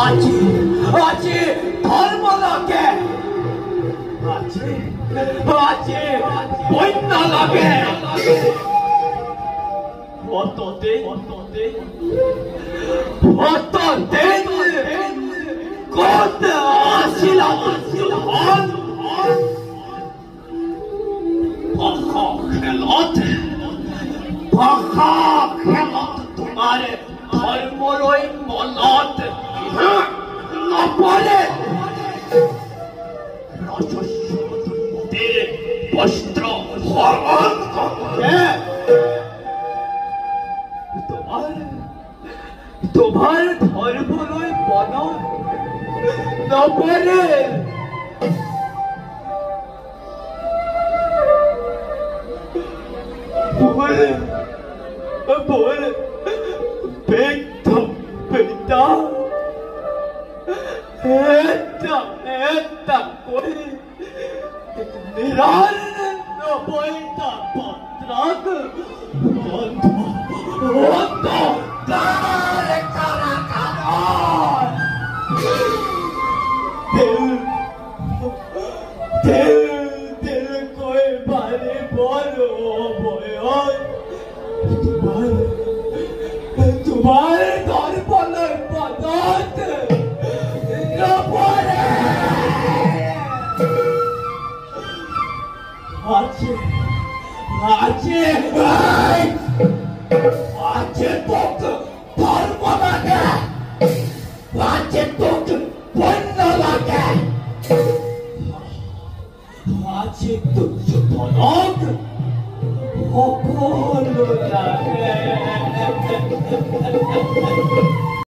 আছি আছি ধর্ম লাগে আছে আছে বন্য লাগে অতদিন কত আসিলাম খেলত তোমার ধর্মরই মলত নপরে বস্ত্র হরণ করছে তোমার ধর্মরই মনত নপরে Bole, pekta, eta, koi, niran no poita patrak, ondo,